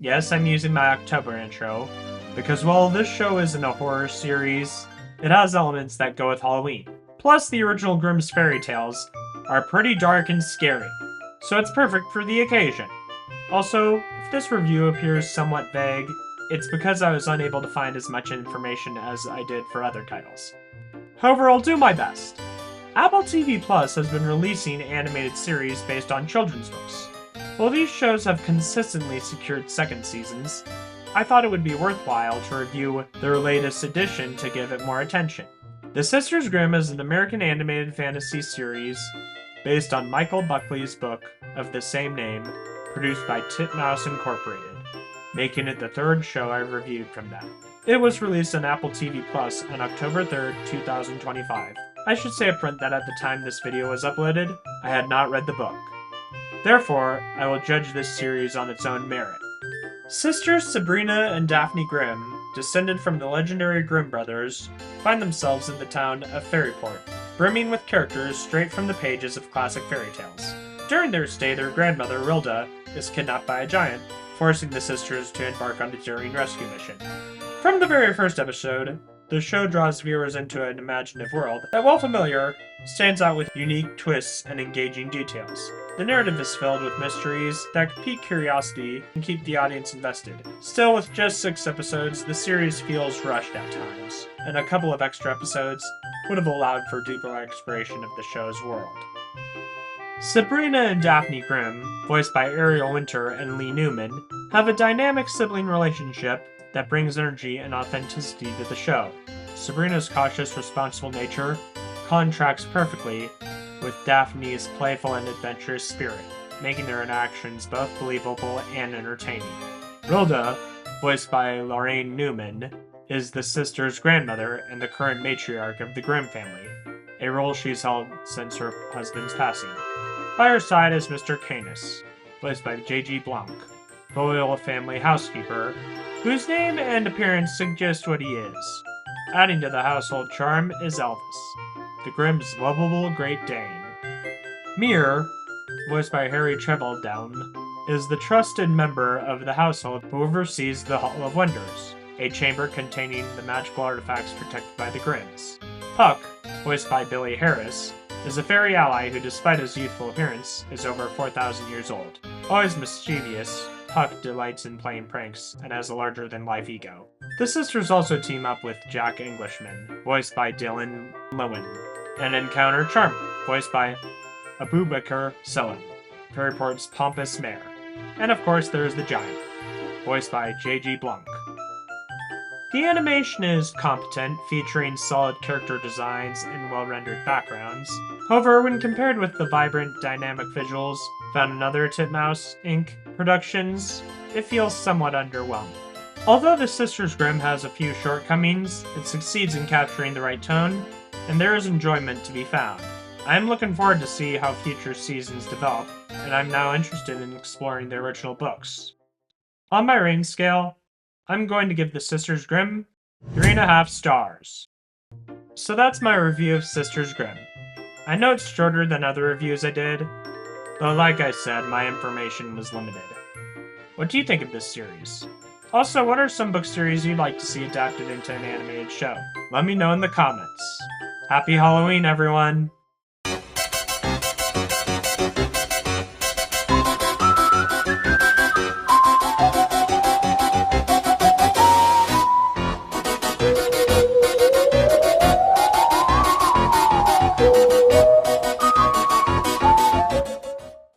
Yes, I'm using my October intro, because while this show isn't a horror series, it has elements that go with Halloween. Plus, the original Grimm's fairy tales are pretty dark and scary, so it's perfect for the occasion. Also, if this review appears somewhat vague, it's because I was unable to find as much information as I did for other titles. However, I'll do my best. Apple TV Plus has been releasing animated series based on children's books. While these shows have consistently secured second seasons, I thought it would be worthwhile to review their latest edition to give it more attention. The Sisters Grimm is an American animated fantasy series based on Michael Buckley's book of the same name, produced by Titmouse Incorporated, making it the third show I've reviewed from them. It was released on Apple TV Plus on October 3rd, 2025. I should say upfront that at the time this video was uploaded, I had not read the book. Therefore, I will judge this series on its own merit. Sisters Sabrina and Daphne Grimm, descended from the legendary Grimm brothers, find themselves in the town of Fairyport, brimming with characters straight from the pages of classic fairy tales. During their stay, their grandmother, Rilda, is kidnapped by a giant, forcing the sisters to embark on a daring rescue mission. From the very first episode, the show draws viewers into an imaginative world that, while familiar, stands out with unique twists and engaging details. The narrative is filled with mysteries that pique curiosity and keep the audience invested. Still, with just 6 episodes, the series feels rushed at times, and a couple of extra episodes would have allowed for deeper exploration of the show's world. Sabrina and Daphne Grimm, voiced by Ariel Winter and Lee Newman, have a dynamic sibling relationship that brings energy and authenticity to the show. Sabrina's cautious, responsible nature contrasts perfectly with Daphne's playful and adventurous spirit, making their interactions both believable and entertaining. Rilda, voiced by Lorraine Newman, is the sisters' grandmother and the current matriarch of the Grimm family, a role she's held since her husband's passing. By her side is Mr. Canis, voiced by J.G. Blanc, the loyal family housekeeper, whose name and appearance suggest what he is. Adding to the household charm is Elvis, the Grimm's lovable Great Dane. Mir, voiced by Harry Treveldown, is the trusted member of the household who oversees the Hall of Wonders, a chamber containing the magical artifacts protected by the Grimms. Puck, voiced by Billy Harris, is a fairy ally who, despite his youthful appearance, is over 4,000 years old. Always mischievous, Puck delights in playing pranks and has a larger-than-life ego. The sisters also team up with Jack Englishman, voiced by Dylan Lowen, and encounter Charmer, voiced by Abubakar Selim, Fairyport's pompous mayor. And of course there's the Giant, voiced by J.G. Blanc. The animation is competent, featuring solid character designs and well-rendered backgrounds. However, when compared with the vibrant, dynamic visuals found in other Titmouse Inc. productions, it feels somewhat underwhelming. Although The Sisters Grimm has a few shortcomings, it succeeds in capturing the right tone, and there is enjoyment to be found. I am looking forward to see how future seasons develop, and I'm now interested in exploring the original books. On my rating scale, I'm going to give The Sisters Grimm 3.5 stars. So that's my review of Sisters Grimm. I know it's shorter than other reviews I did, though like I said, my information was limited. What do you think of this series? Also, what are some book series you'd like to see adapted into an animated show? Let me know in the comments. Happy Halloween, everyone!